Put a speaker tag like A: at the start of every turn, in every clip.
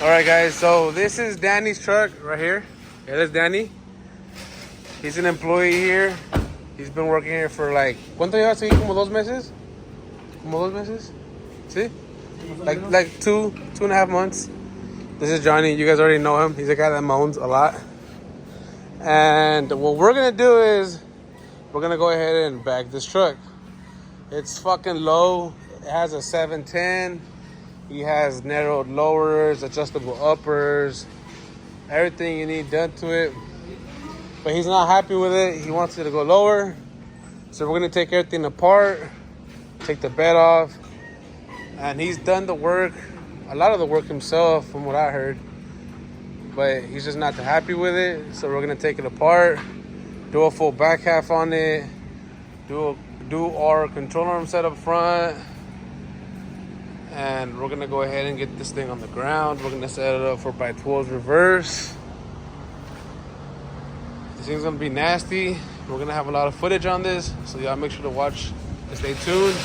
A: Alright guys, so this is Danny's truck right here. Yeah, that's Danny. He's an employee here. He's been working here for like, ¿cuánto llevas aquí? Como 2 meses? Como 2 meses? See? Like two and a half months. This is Johnny. You guys already know him. He's a guy that moans a lot. And what we're gonna do is we're gonna go ahead and back this truck. It's fucking low. It has a 710. He has narrowed lowers, adjustable uppers, everything you need done to it. But he's not happy with it. He wants it to go lower. So we're gonna take everything apart, take the bed off. And he's done the work, a lot of the work himself from what I heard. But he's just not happy with it. So we're gonna take it apart, do a full back half on it, do our control arm set up front. And we're gonna go ahead and get this thing on the ground. We're gonna set it up for by 12 reverse. This thing's gonna be nasty. We're gonna have a lot of footage on this, so y'all make sure to watch and stay tuned.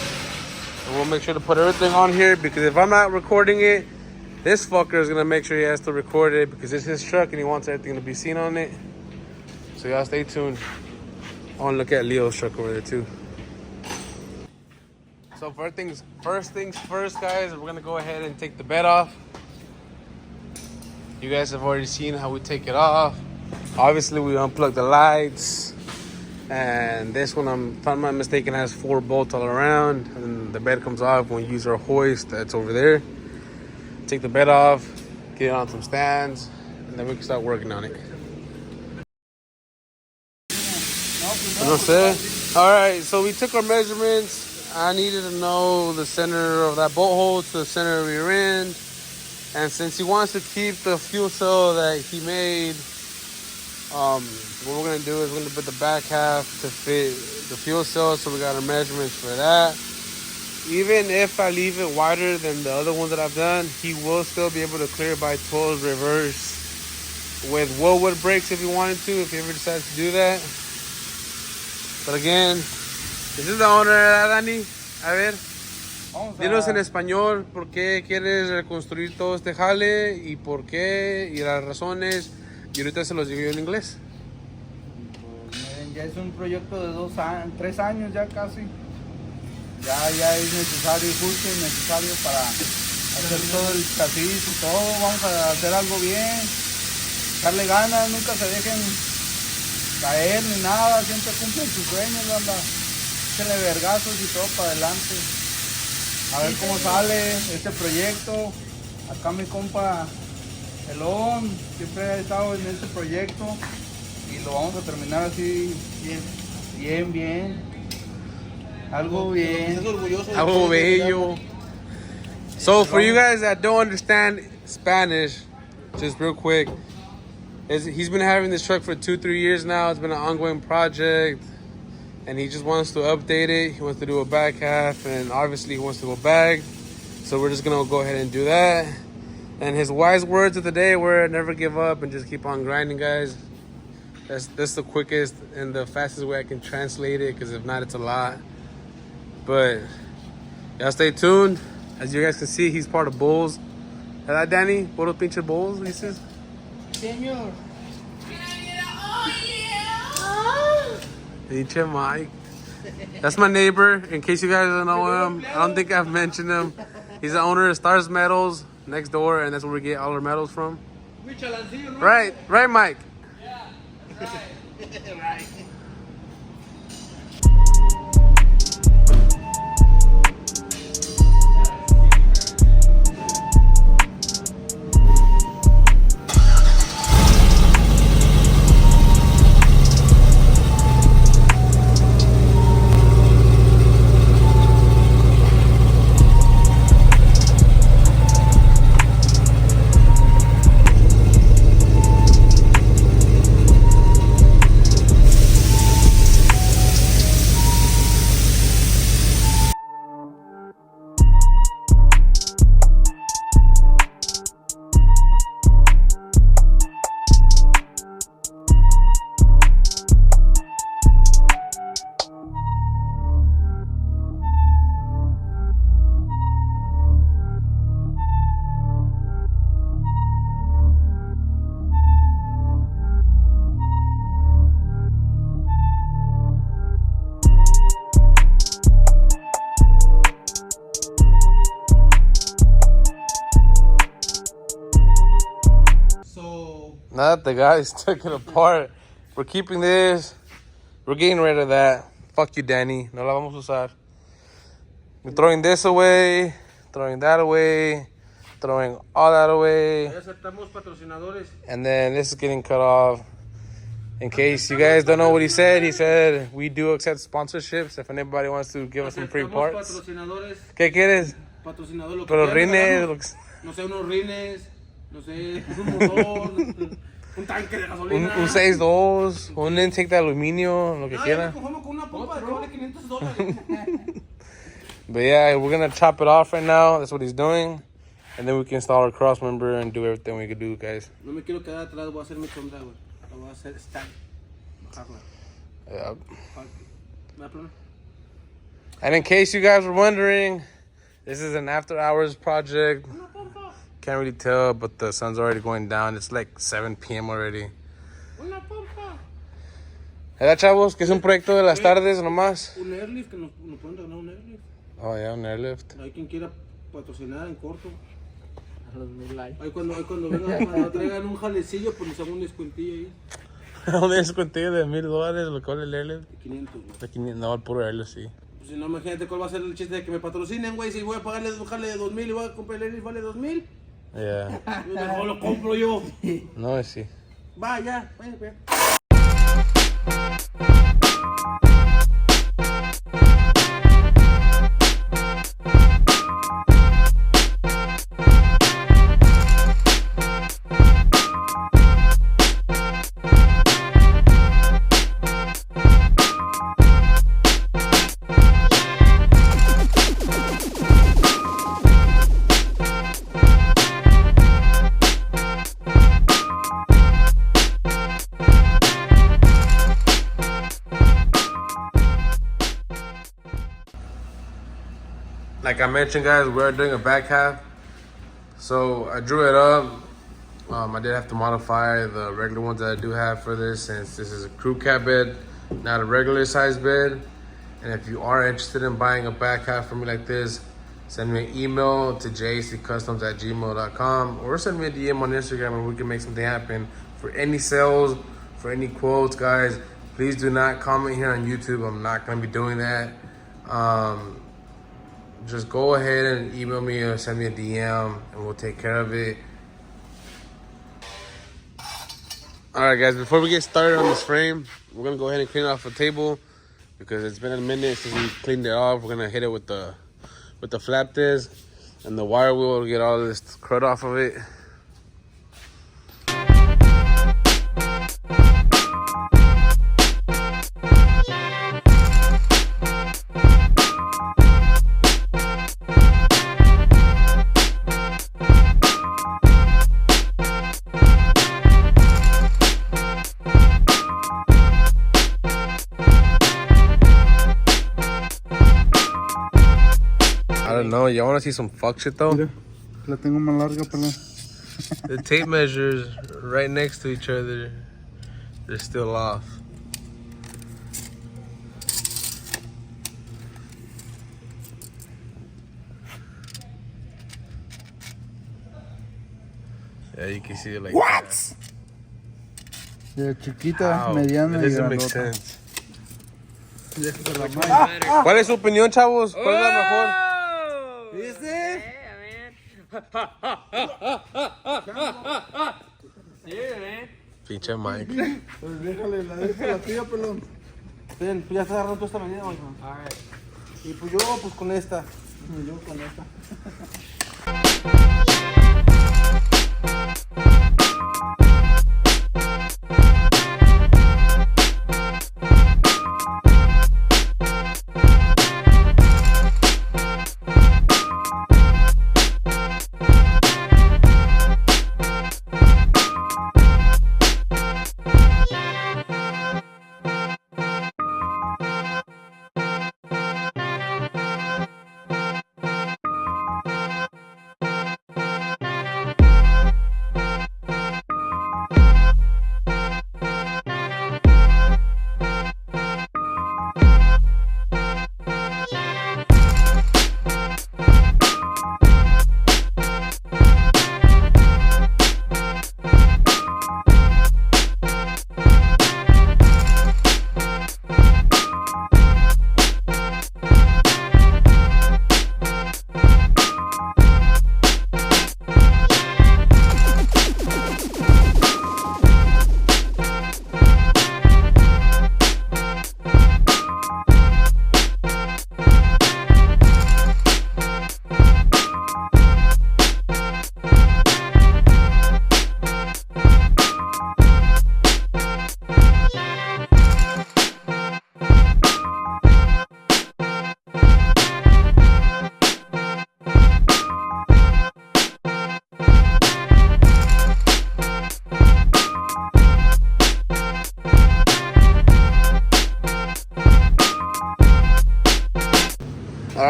A: And we'll make sure to put everything on here, because if I'm not recording it, this fucker is gonna make sure he has to record it, because it's his truck and he wants everything to be seen on it. So y'all stay tuned. I wanna look at Leo's truck over there too. So first things first, guys, we're gonna go ahead and take the bed off. You guys have already seen how we take it off. Obviously, we unplug the lights, and this one, if I'm not mistaken, has 4 bolts all around, and the bed comes off when we use our hoist that's over there. Take the bed off, get it on some stands, and then we can start working on it. All right, so we took our measurements. I needed to know the center of that bolt hole to the center of the rear end. And since he wants to keep the fuel cell that he made, what we're going to do is we're going to put the back half to fit the fuel cell. So we got our measurements for that. Even if I leave it wider than the other ones that I've done, he will still be able to clear by 12 reverse with Wood brakes if he wanted to, if he ever decides to do that. But again, this is the owner, Dani. A ver, dinos en español por qué quieres reconstruir todo este jale y por qué y las razones. Y ahorita se los digo yo en inglés.
B: Pues, miren, ya es un proyecto de 3 años ya casi. Ya es necesario, justo y necesario para hacer todo el chasis y todo. Vamos a hacer algo bien, darle ganas, nunca se dejen caer ni nada, siempre cumplen sus sueños, banda. Échenle vergazos y todo para adelante. A ver cómo sale este proyecto. Acá mi compa Elón siempre ha estado en este proyecto y lo vamos a terminar así bien. Algo bien.
A: Algo bello. So for you guys that don't understand Spanish, just real quick, he's been having this truck for 2-3 years now. It's been an ongoing project. And he just wants to update it. He wants to do a back half, and obviously he wants to go back. So we're just gonna go ahead and do that. And his wise words of the day were never give up and just keep on grinding, guys. That's the quickest and the fastest way I can translate it, because if not, it's a lot. But y'all stay tuned. As you guys can see, he's part of Bulls. ¿Verdad, Danny? Puro pinche Bulls, dices?
B: Señor.
A: Pinche Mike. That's my neighbor. In case you guys don't know him, I don't think I've mentioned him. He's the owner of Stars Metals next door, and that's where we get all our metals from. Right, Mike?
B: Yeah. Right.
A: Now that the guys took it apart, we're keeping this. We're getting rid of that. Fuck you, Danny. No la vamos a usar. We're throwing this away, throwing that away, throwing all that away. And then this is getting cut off. In case you guys don't know what he said we do accept sponsorships if anybody wants to give us some free parts. ¿Qué quieres? Pero rines.
C: No sé, unos rines, no sé, un motor, un tanque de gasolina.
A: Un 6.2, un intake de aluminio, lo que quiera.
C: Con una pompa que vale $500.
A: But yeah, we're gonna chop it off right now. That's what he's doing. And then we can install our cross member and do everything we can do, guys.
C: No me quiero quedar atrás, voy a hacer mi sombra, güey. La voy a hacer stack. Bajarla.
A: Yep. And in case you guys were wondering, this is an after hours project. Can't really tell, but the sun's already going down. It's like 7 p.m. already. ¿Verdad, chavos? Que es un proyecto de las tardes nomás.
C: Un airlift, que nos pueden regalar un airlift.
A: Oh, yeah, un airlift.
C: Hay quien quiera patrocinar en corto.
D: A los 1000 likes.
C: Ahí cuando vengan, cuando traigan un jalecillo, pues les hago un descuentillo ahí.
A: Un descuentillo de $1000, lo que vale el airlift.
C: De 500, güey.
A: De 500, no, el puro airlift, sí.
C: Pues si no, imagínate cuál va a ser el chiste de que me patrocinen, güey. Si voy a pagarle un jale de 2000 y voy a comprar el airlift, vale 2000.
A: Yeah.
C: Mejor lo compro yo.
A: No, sí.
C: Va, ya, vaya.
A: Like I mentioned, guys, we're doing a back half. So I drew it up. I did have to modify the regular ones that I do have for this, since this is a crew cab bed, not a regular size bed. And if you are interested in buying a back half for me like this, send me an email to jaccustoms@gmail.com or send me a DM on Instagram and we can make something happen. For any sales, for any quotes, guys, please do not comment here on YouTube. I'm not going to be doing that. Just go ahead and email me or send me a DM and we'll take care of it. Alright guys, before we get started on this frame, we're gonna go ahead and clean off the table because it's been a minute since we cleaned it off. We're gonna hit it with the flap disc and the wire wheel to get all this crud off of it. I don't know. Y'all want to see some fuck shit though?
B: Mira, la tengo más larga, pelón.
A: The tape measures right next to each other. They're still off. Yeah, you can see it like
B: What?
A: that.
B: De chiquita,
A: Wow,
B: mediana
A: it
B: y
A: doesn't make
B: grandota.
A: sense.
B: Déjate la mano.
A: ¿Cuál es su opinión, chavos? ¿Cuál es la mejor?
C: ¿Viste?
A: Pinche Mike.
B: Pues déjale la tuya, pelón.
C: Ven, pues ya está agarrando toda esta medida, güey.
D: Alright.
C: Y pues yo, pues con esta.
B: Y yo con esta.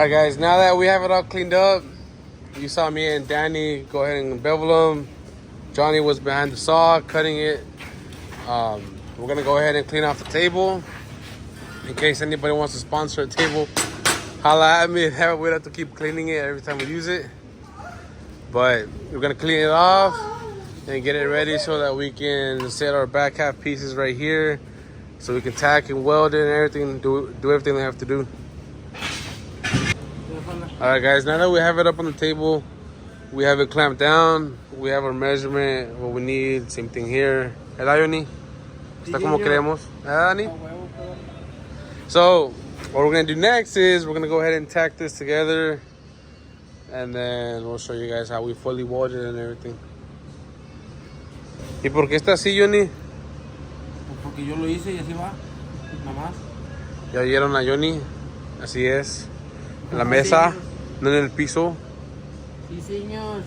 A: Alright guys, now that we have it all cleaned up, you saw me and Danny go ahead and bevel them. Johnny was behind the saw cutting it. We're gonna go ahead and clean off the table. In case anybody wants to sponsor a table, holla at me. We'd have to keep cleaning it every time we use it. But we're gonna clean it off and get it ready so that we can set our back half pieces right here, so we can tack and weld it and everything, do everything they have to do. All right, guys. Now that we have it up on the table, we have it clamped down. We have our measurement, what we need. Same thing here. ¿Verdad, Johnny? Está como queremos. ¿Verdad, Dani? So what we're gonna do next is we're gonna go ahead and tack this together, and then we'll show you guys how we fully weld it and everything. ¿Y por qué está así, Johnny?
C: Porque yo lo hice y así va. Nada más.
A: Ya oyeron a Johnny. Así es. En la mesa, no en el piso.
D: Sí, señor.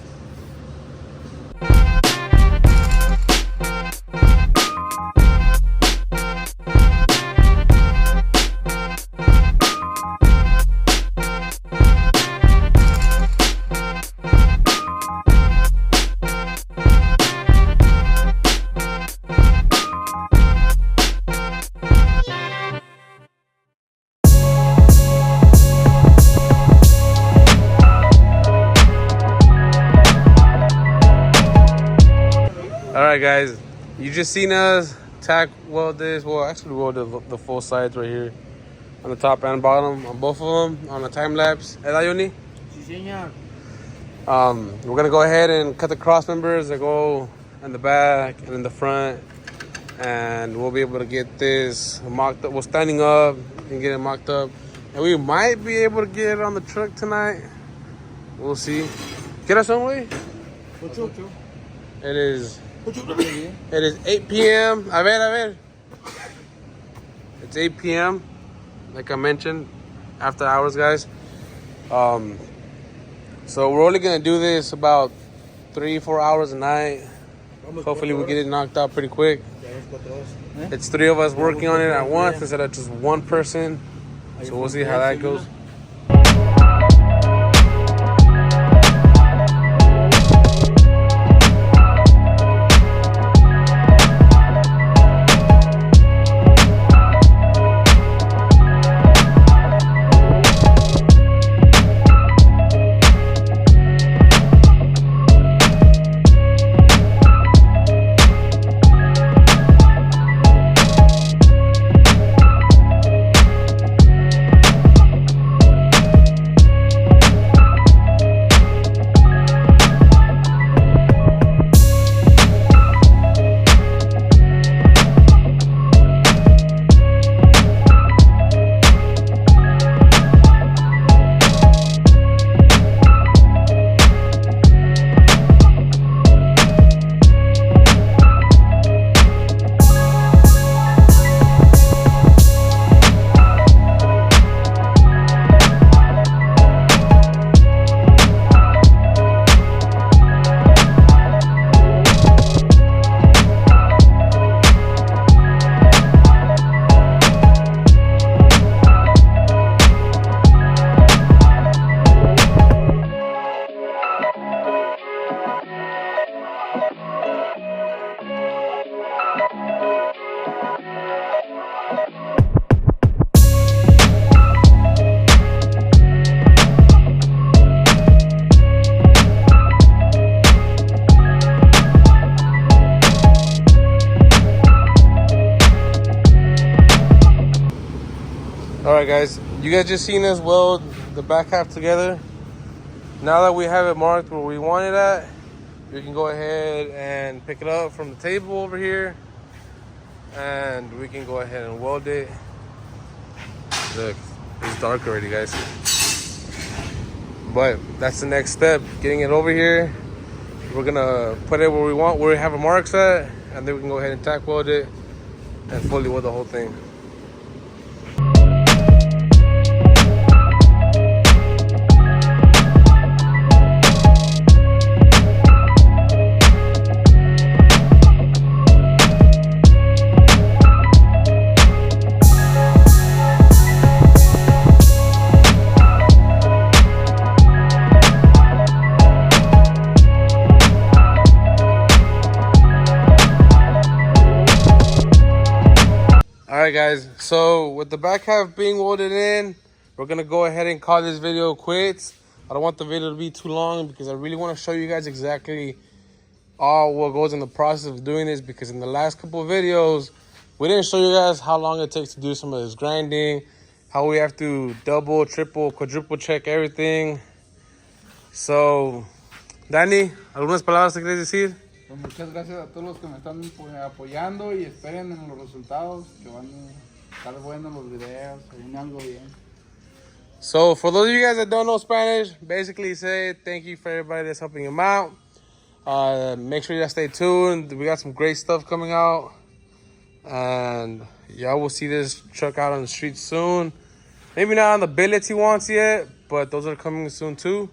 A: Alright guys, you just seen us tack weld this. Well, actually weld the full sides right here on the top and bottom on both of them on a time lapse. ¿Verdad, Johnny?
D: Sí, señor.
A: We're gonna go ahead and cut the cross members that go in the back and in the front, and we'll be able to get this mocked up. We're standing up and get it mocked up, and we might be able to get it on the truck tonight. We'll see. ¿Qué hora son, güey? It is 8 p.m. A ver. It's 8 p.m. Like I mentioned, after hours, guys. So we're only gonna do this about 3-4 hours a night. Hopefully we get it knocked out pretty quick. It's 3 of us working on it at once instead of just one person. So we'll see how that goes. Alright guys, you guys just seen us weld the back half together. Now that we have it marked where we want it at, we can go ahead and pick it up from the table over here, and we can go ahead and weld it. Look, it's dark already, guys. But that's the next step, getting it over here. We're gonna put it where we want, where we have our marks at, and then we can go ahead and tack weld it and fully weld the whole thing. Alright guys, so with the back half being welded in, we're gonna go ahead and call this video quits. I don't want the video to be too long because I really want to show you guys exactly all what goes in the process of doing this, because in the last couple of videos we didn't show you guys how long it takes to do some of this grinding, how we have to double, triple, quadruple check everything. So, Dani, ¿algunas palabras que quieres decir?
B: Pues muchas gracias a todos los que me están apoyando y esperen en los resultados, que van a estar buenos los videos, se viene algo bien.
A: So, for those of you guys that don't know Spanish, basically say thank you for everybody that's helping him out. Make sure you guys stay tuned. We got some great stuff coming out. And y'all will see this truck out on the street soon. Maybe not on the billets he wants yet, but those are coming soon too.